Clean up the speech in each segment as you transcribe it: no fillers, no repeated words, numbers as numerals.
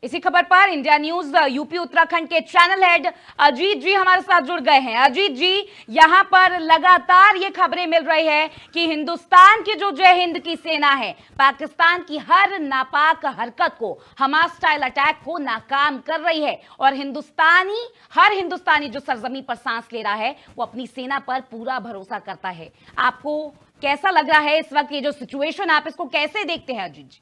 इसी खबर पर इंडिया न्यूज यूपी उत्तराखंड के चैनल हेड अजीत जी हमारे साथ जुड़ गए हैं। अजीत जी, यहां पर लगातार ये खबरें मिल रही है कि हिंदुस्तान की जो जय हिंद की सेना है पाकिस्तान की हर नापाक हरकत को, हमास स्टाइल अटैक को नाकाम कर रही है और हर हिंदुस्तानी जो सरजमी पर सांस ले रहा है वो अपनी सेना पर पूरा भरोसा करता है। आपको कैसा लग रहा है इस वक्त ये जो सिचुएशन, आप इसको कैसे देखते हैं अजीत जी?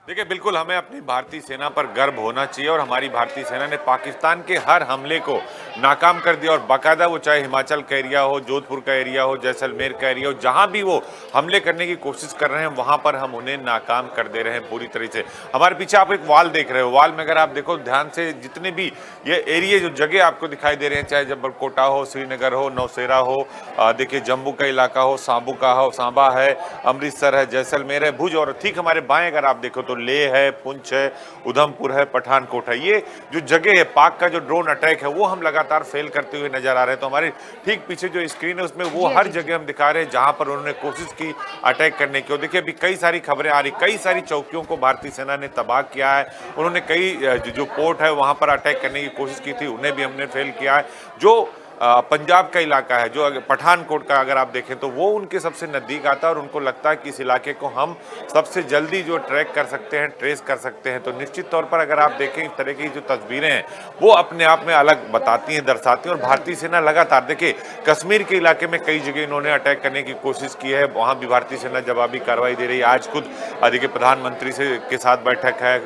देखिए, बिल्कुल हमें अपनी भारतीय सेना पर गर्व होना चाहिए और हमारी भारतीय सेना ने पाकिस्तान के हर हमले को नाकाम कर दिया और बाकायदा वो चाहे हिमाचल का एरिया हो, जोधपुर का एरिया हो, जैसलमेर का एरिया हो, जहां भी वो हमले करने की कोशिश कर रहे हैं वहां पर हम उन्हें नाकाम कर दे रहे हैं पूरी तरीके से। हमारे पीछे आप एक वॉल देख रहे हो, वॉल में अगर आप देखो ध्यान से, जितने भी ये एरिया जो जगह आपको दिखाई दे रहे हैं, चाहे जबलकोटा हो, श्रीनगर हो, नौशेरा हो, देखिए जम्मू का इलाका हो, साबू का हो, सांबा है, अमृतसर है, जैसलमेर है, भुज, और ठीक हमारे बाएं अगर आप देखो तो लेह है, पुंछ है, उधमपुर है, पठानकोट है। ये जो जगह है, पाक का जो ड्रोन अटैक है वो हम लगातार फेल करते हुए नजर आ रहे हैं। तो हमारे ठीक पीछे जो स्क्रीन है उसमें वो हर जगह हम दिखा रहे हैं जहां पर उन्होंने कोशिश की अटैक करने की। और देखिए अभी कई सारी खबरें आ रही, कई सारी चौकियों को भारतीय सेना ने तबाह किया है। उन्होंने कई जो पोर्ट है वहां पर अटैक करने की कोशिश की थी, उन्हें भी हमने फेल किया है। जो पंजाब का इलाका है, जो पठानकोट का अगर आप देखें तो वो उनके सबसे नज़दीक आता है और उनको लगता है कि इस इलाके को हम सबसे जल्दी जो ट्रैक कर सकते हैं, ट्रेस कर सकते हैं। तो निश्चित तौर पर अगर आप देखें इस तरह की जो तस्वीरें हैं वो अपने आप में अलग बताती हैं, दर्शाती हैं। और भारतीय सेना लगातार, देखिए कश्मीर के इलाके में कई जगह इन्होंने अटैक करने की कोशिश की है, वहाँ भी भारतीय सेना जवाबी कार्रवाई दे रही है। आज खुद देखिए प्रधानमंत्री के साथ बैठक है,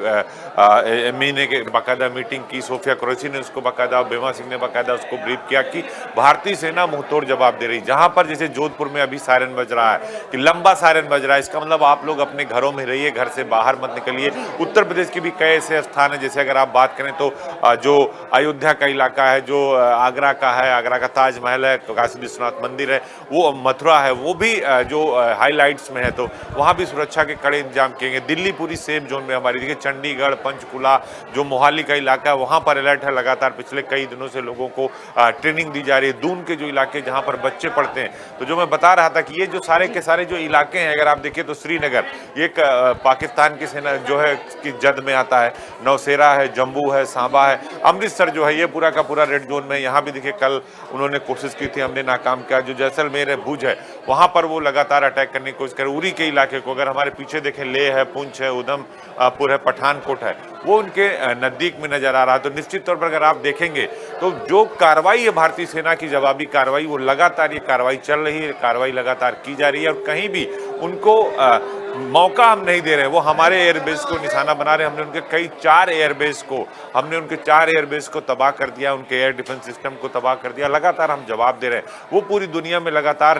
एमई ने बाकायदा मीटिंग की, सोफिया कुरैशी ने उसको बाकायदा, बेमा सिंह ने बाकायदा उसको ब्रीफ किया कि भारतीय सेना मुंहतोड़ जवाब दे रही। जहां पर जैसे जोधपुर में अभी सायरन बज रहा है कि लंबा सायरन बज रहा है, इसका मतलब आप लोग अपने घरों में रहिए, घर से बाहर मत निकलिए। उत्तर प्रदेश की भी कई ऐसे स्थान है, जैसे अगर आप बात करें तो जो अयोध्या का इलाका है, जो आगरा का है, आगरा का ताजमहल है, काशी विश्वनाथ मंदिर है, वो मथुरा है, वो भी जो हाईलाइट्स में है, तो वहां भी सुरक्षा के कड़े इंतजाम किए गए। दिल्ली पूरी सेफ जोन में हमारी, देखिए चंडीगढ़, पंचकुला, जो मोहाली का इलाका है वहां पर अलर्ट है। लगातार पिछले कई दिनों से लोगों को ट्रेनिंग दी जा रही है। दून के जो इलाके जहां पर बच्चे पढ़ते हैं, तो जो मैं बता रहा था कि ये जो सारे के सारे जो इलाके हैं, अगर आप देखिए तो श्रीनगर ये पाकिस्तान की सेना जो है की जद में आता है, नौशेरा है, जम्मू है, सांबा है, अमृतसर जो है ये पूरा का पूरा रेड जोन में। यहाँ भी देखिए कल उन्होंने कोशिश की थी, हमने नाकाम किया। जो जैसलमेर है, भुज है, वहां पर वो लगातार अटैक करने की कोशिश कर। उरी के इलाके को अगर हमारे पीछे देखें, लेह है, पुंछ है, उधमपुर है, पठानकोट है, वो उनके नजदीक में नजर आ रहा है। तो निश्चित तौर पर अगर आप देखेंगे तो जो कार्रवाई है भारतीय सेना की, जवाबी कार्रवाई, वो लगातार ये कार्रवाई चल रही है, कार्रवाई लगातार की जा रही है और कहीं भी उनको मौका हम नहीं दे रहे हैं। वो हमारे एयरबेस को निशाना बना रहे हैं। हमने उनके चार एयरबेस को तबाह कर दिया, उनके एयर डिफेंस सिस्टम को तबाह कर दिया। लगातार हम जवाब दे रहे हैं। वो पूरी दुनिया में लगातार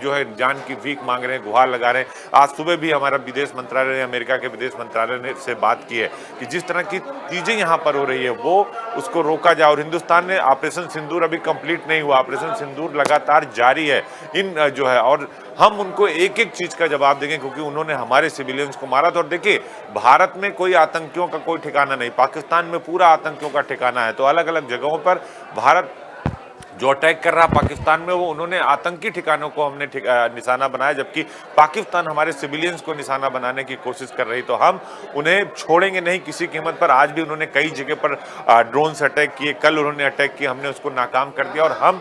जो है जान की भीख मांग रहे हैं, गुहार लगा रहे हैं। आज सुबह भी हमारा विदेश मंत्रालय ने, अमेरिका के विदेश मंत्रालय ने से बात की है कि जिस तरह की चीजें यहाँ पर हो रही है वो उसको रोका जाए। और हिंदुस्तान ने ऑपरेशन सिंदूर अभी कंप्लीट नहीं हुआ, ऑपरेशन सिंदूर लगातार जारी है इन जो है, और हम उनको एक एक चीज का जवाब देंगे क्योंकि उन्होंने हमारे सिविलियंस को मारा था। और देखिए भारत में कोई आतंकियों का कोई ठिकाना नहीं, पाकिस्तान में पूरा आतंकियों का ठिकाना है। तो अलग अलग जगहों पर भारत जो अटैक कर रहा पाकिस्तान में, वो उन्होंने आतंकी ठिकानों को हमने निशाना बनाया, जबकि पाकिस्तान हमारे सिविलियंस को निशाना बनाने की कोशिश कर रही। तो हम उन्हें छोड़ेंगे नहीं किसी कीमत पर। आज भी उन्होंने कई जगह पर ड्रोन से अटैक किए, कल उन्होंने अटैक किया, हमने उसको नाकाम कर दिया और हम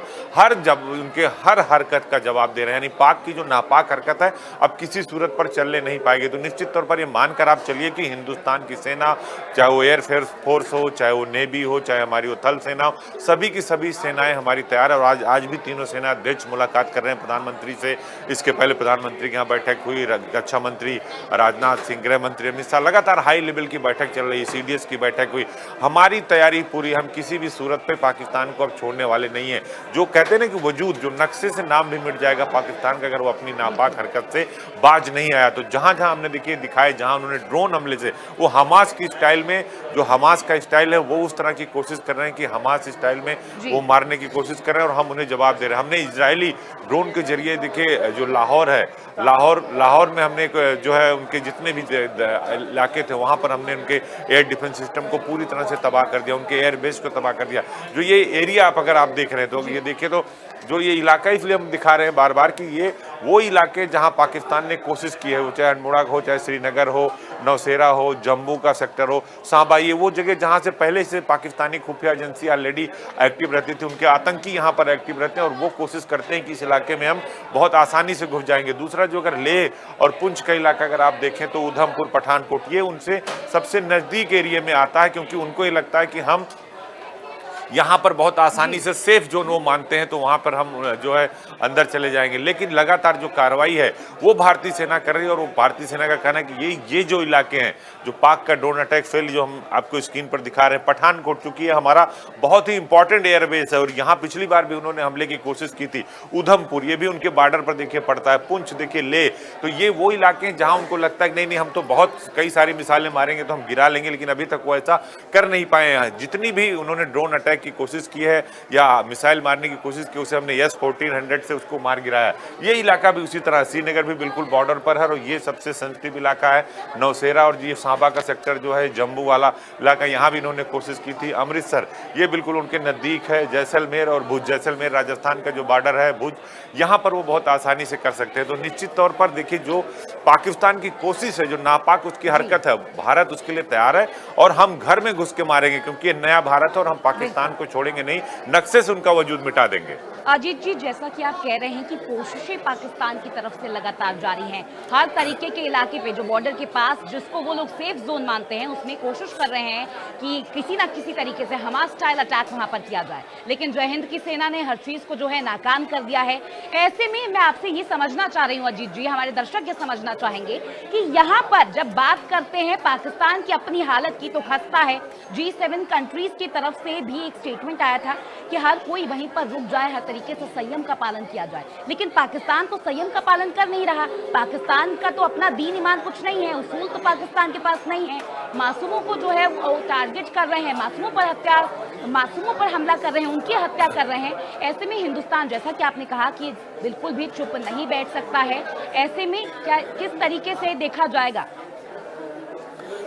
उनके हर हरकत का जवाब दे रहे हैं। यानी पाक की जो नापाक हरकत है अब किसी सूरत पर चलने नहीं पाएगी। तो निश्चित तौर पर यह मानकर आप चलिए कि हिंदुस्तान की सेना, चाहे वो एयर फोर्स हो, चाहे वो नेवी हो, चाहे हमारी वो थल सेना हो, सभी की सभी सेनाएं हमारी तैयार है। और आज भी तीनों सेना अध्यक्ष मुलाकात कर रहे हैं प्रधानमंत्री से। इसके पहले प्रधानमंत्री के यहाँ बैठक हुई, रक्षा मंत्री राजनाथ सिंह, गृह मंत्री अमित शाह, लगातार हाई लेवल की बैठक चल रही है, सीडीएस की बैठक हुई। हमारी तैयारी पूरी, हम किसी भी सूरत पे पाकिस्तान को अब छोड़ने वाले नहीं है। जो कहते हैं ना कि वजूद, जो नक्शे से नाम भी मिट जाएगा पाकिस्तान का अगर वो अपनी नापाक हरकत से बाज नहीं आया। तो जहां जहां हमने देखिए दिखाए, जहां उन्होंने ड्रोन हमले से, वो हमास की स्टाइल में, जो हमास का स्टाइल है वो उस तरह की कोशिश कर रहे हैं कि हमास स्टाइल में वो मारने की कोशिश कोशिश कर रहे हैं और हम उन्हें जवाब दे रहे हैं। हमने इजरायली ड्रोन के जरिए देखिए जो लाहौर है, लाहौर में हमने जो है उनके जितने भी इलाके थे वहां पर हमने उनके एयर डिफेंस सिस्टम को पूरी तरह से तबाह कर दिया, उनके एयर बेस को तबाह कर दिया। जो ये एरिया आप अगर आप देख रहे हैं तो ये देखिए, तो जो ये इलाका इसलिए हम दिखा रहे हैं बार बार कि ये वो इलाके जहां पाकिस्तान ने कोशिश की है, वो चाहे अल्मोड़ा हो, चाहे श्रीनगर हो, नौशेरा हो, जम्मू का सेक्टर हो, सांबा, ये वो जगह जहां से पहले से पाकिस्तानी खुफिया एजेंसी ऑलरेडी एक्टिव रहती थी, उनके आतंकी यहां पर एक्टिव रहते हैं और वो कोशिश करते हैं कि इस इलाके में हम बहुत आसानी से घुस जाएंगे। दूसरा, जो अगर लेह और पुंछ का इलाका अगर आप देखें तो उधमपुर, पठानकोट, ये उनसे सबसे नजदीक एरिया में आता है, क्योंकि उनको ये लगता है कि हम यहाँ पर बहुत आसानी से सेफ जोन वो मानते हैं, तो वहाँ पर हम जो है अंदर चले जाएंगे। लेकिन लगातार जो कार्रवाई है वो भारतीय सेना कर रही है और वो भारतीय सेना का कहना है कि ये जो इलाके हैं, जो पाक का ड्रोन अटैक फेल जो हम आपको स्क्रीन पर दिखा रहे हैं, पठानकोट, चूंकि ये हमारा बहुत ही इंपॉर्टेंट एयरबेस है और यहाँ पिछली बार भी उन्होंने हमले की कोशिश की थी। उधमपुर, ये भी उनके बॉर्डर पर देखिए पड़ता है, पुंछ देखिए, ले, तो ये वो इलाके हैं जहाँ उनको लगता है कि नहीं हम तो बहुत कई सारी मिसाइलें मारेंगे तो हम गिरा लेंगे, लेकिन अभी तक वो ऐसा कर नहीं पाए हैं। जितनी भी उन्होंने ड्रोन अटैक की कोशिश की है या मिसाइल मारने की कोशिश की, उसे हमने S-1400 से उसको मार गिराया। ये इलाका भी उसी तरह, श्रीनगर भी बिल्कुल बॉर्डर पर है और ये सबसे सेंसिटिव इलाका है। नौशेरा और ये सांबा का सेक्टर जो है, जम्मू वाला इलाका, यहाँ भी इन्होंने कोशिश की थी। अमृतसर, ये बिल्कुल उनके नजदीक है। जैसलमेर और भुज, जैसलमेर राजस्थान का जो बॉर्डर है, भुज, यहाँ पर वो बहुत आसानी से कर सकते हैं। तो निश्चित तौर पर देखिए, जो पाकिस्तान की कोशिश है, जो नापाक उसकी हरकत है, भारत उसके लिए तैयार है और हम घर में घुस के मारेंगे, क्योंकि ये नया भारत है और हम पाकिस्तान को छोड़ेंगे नहीं, नक्शे से उनका वजूद मिटा देंगे। अजीत जी, जैसा कि आप कह रहे हैं कि कोशिशें पाकिस्तान की तरफ से लगातार जारी हैं, हर तरीके के इलाके पे जो बॉर्डर के पास जिसको वो लोग सेफ जोन मानते हैं उसमें कोशिश कर रहे हैं कि किसी ना किसी तरीके से हमास स्टाइल अटैक वहां पर किया जाए, लेकिन जय हिंद की सेना ने हर चीज को जो है नाकाम कर दिया है। ऐसे में मैं आपसे ये समझना चाह रही हूँ अजीत जी, हमारे दर्शक ये समझना चाहेंगे कि यहाँ पर जब बात करते हैं पाकिस्तान की अपनी हालत की तो खस्ता है, G7 कंट्रीज की तरफ से भी एक स्टेटमेंट आया था कि हर कोई वहीं पर रुक जाए, हर तरीके से संयम का पालन किया जाए, लेकिन पाकिस्तान तो संयम का पालन कर नहीं रहा। पाकिस्तान का तो अपना दीन ईमान कुछ नहीं है, उसूल तो पाकिस्तान के पास नहीं है, मासूमों को जो है वो टारगेट कर रहे हैं, मासूमों पर हमला कर रहे हैं, उनकी हत्या कर रहे हैं। ऐसे में हिंदुस्तान, जैसा कि आपने कहा कि बिल्कुल भी चुप नहीं बैठ सकता है, ऐसे में क्या किस तरीके से देखा जाएगा?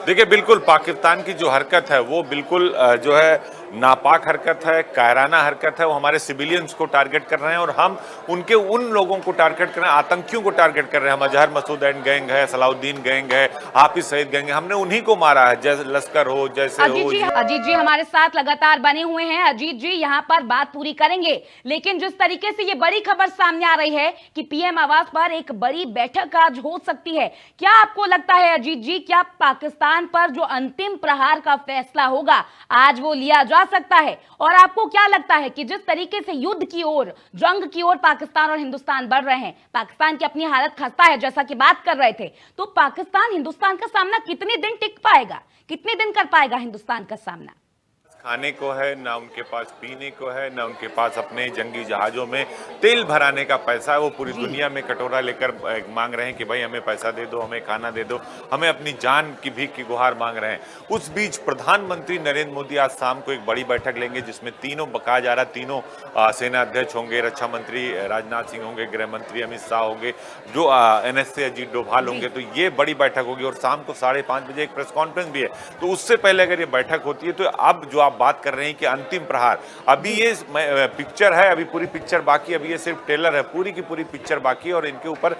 देखिए, बिल्कुल पाकिस्तान की जो हरकत है वो बिल्कुल जो है नापाक हरकत है, कायराना हरकत है। वो हमारे सिविलियंस को टारगेट कर रहे हैं और हम उनके उन लोगों को टारगेट कर रहे हैं, आतंकियों को टारगेट कर रहे हैं। हम अजहर मसूद एंड गैंग है, सलाउद्दीन गैंग है, हाफिज सईद गैंग है, हमने उन्हीं को मारा है, जैसे लश्कर हो, जैसे अजीत जी हमारे साथ लगातार बने हुए हैं। अजीत जी, यहाँ पर बात पूरी करेंगे, लेकिन जिस तरीके से ये बड़ी खबर सामने आ रही है कि पीएम आवास पर एक बड़ी बैठक आज हो सकती है, क्या आपको लगता है अजीत जी, क्या पाकिस्तान पर जो अंतिम प्रहार का फैसला होगा आज वो लिया जा सकता है? और आपको क्या लगता है कि जिस तरीके से युद्ध की ओर, जंग की ओर पाकिस्तान और हिंदुस्तान बढ़ रहे हैं, पाकिस्तान की अपनी हालत खस्ता है जैसा कि बात कर रहे थे, तो पाकिस्तान हिंदुस्तान का सामना कितने दिन टिक पाएगा, कितने दिन कर पाएगा हिंदुस्तान का सामना? खाने को है ना, उनके पास पीने को है ना, उनके पास अपने जंगी जहाजों में तेल भराने का पैसा है। वो पूरी दुनिया में कटोरा लेकर मांग रहे हैं कि भाई हमें पैसा दे दो, हमें खाना दे दो, हमें अपनी जान की भीख की गुहार मांग रहे हैं। उस बीच प्रधानमंत्री नरेंद्र मोदी आज शाम को एक बड़ी बैठक लेंगे, जिसमें तीनों, कहा जा रहा तीनों सेना अध्यक्ष होंगे, रक्षा मंत्री राजनाथ सिंह होंगे, गृह मंत्री अमित शाह होंगे, जो NSA अजीत डोभाल होंगे। तो ये बड़ी बैठक होगी और शाम को 5:30 बजे एक प्रेस कॉन्फ्रेंस भी है। तो उससे पहले अगर ये बैठक होती है तो अब जो बात कर रहे हैं कि अंतिम प्रहार, अभी ये पिक्चर है, अभी पूरी पिक्चर बाकी, अभी ये सिर्फ ट्रेलर है, पूरी की पूरी पिक्चर बाकी है और इनके ऊपर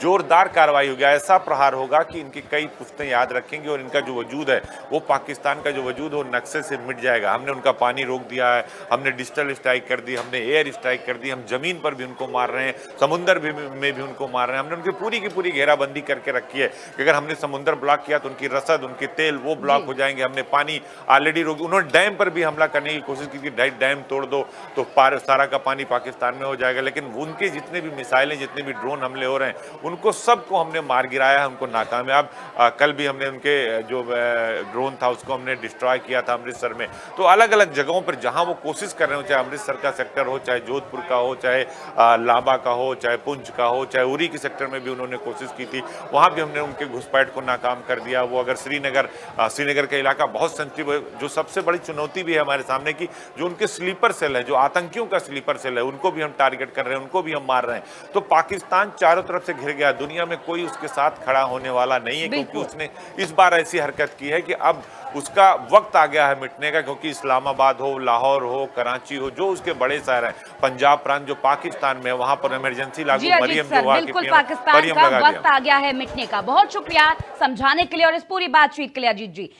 जोरदार कार्रवाई होगी। ऐसा प्रहार होगा कि इनकी कई पुश्तें याद रखेंगे और इनका जो वजूद है, वो पाकिस्तान का जो वजूद है वो नक्शे से मिट जाएगा। हमने उनका पानी रोक दिया है, हमने डिजिटल स्ट्राइक कर दी, हमने एयर स्ट्राइक कर दी, हम जमीन पर भी उनको मार रहे हैं, समुद्र में भी उनको मार रहे हैं। हमने उनकी पूरी की पूरी घेराबंदी करके रखी है कि अगर हमने समुद्र ब्लॉक किया तो उनकी रसद, उनके तेल वो ब्लॉक हो जाएंगे। हमने पानी ऑलरेडी रोक, उन्होंने डैम पर भी हमला करने की कोशिश की थी, डैम तोड़ दो तो सारा का पानी पाकिस्तान में हो जाएगा। लेकिन उनके जितने भी मिसाइलें, जितने भी ड्रोन हमले हो रहे हैं, उनको सबको हमने मार गिराया है, उनको नाकामयाब। कल भी हमने उनके जो ड्रोन था उसको हमने डिस्ट्रॉय किया था अमृतसर में। तो अलग अलग जगहों पर जहां वो कोशिश कर रहे हो, चाहे अमृतसर का सेक्टर हो, चाहे जोधपुर का हो, चाहे लांबा का हो, चाहे पुंछ का हो, चाहे उरी के सेक्टर में भी उन्होंने कोशिश की थी, वहां भी हमने उनके घुसपैठ को नाकाम कर दिया। वो अगर श्रीनगर का इलाका बहुत सेंसिटिव है, जो सबसे बड़ी चुनौती चुनौती भी है हमारे सामने की जो उनके स्लीपर सेल है, जो आतंकियों का स्लीपर सेल है, उनको भी हम टारगेट कर रहे हैं, उनको भी हम मार रहे हैं। तो पाकिस्तान चारों तरफ से घिर गया, दुनिया में कोई उसके साथ खड़ा होने वाला नहीं है, क्योंकि उसने इस बार ऐसी हरकत की है कि अब उसका वक्त आ गया है मिटने का, क्योंकि इस्लामाबाद हो, लाहौर हो, कराची हो, जो उसके बड़े शहर हैं, पंजाब प्रांत जो पाकिस्तान में है, वहां पर इमरजेंसी लागू, जी अजीत मरियम सर, जो वहां की बिल्कुल पीएम, पाकिस्तान मरियम का लगा वक्त दिया। आ गया है मिटने का। बहुत शुक्रिया समझाने के लिए और इस पूरी बातचीत के लिए अजीत जी।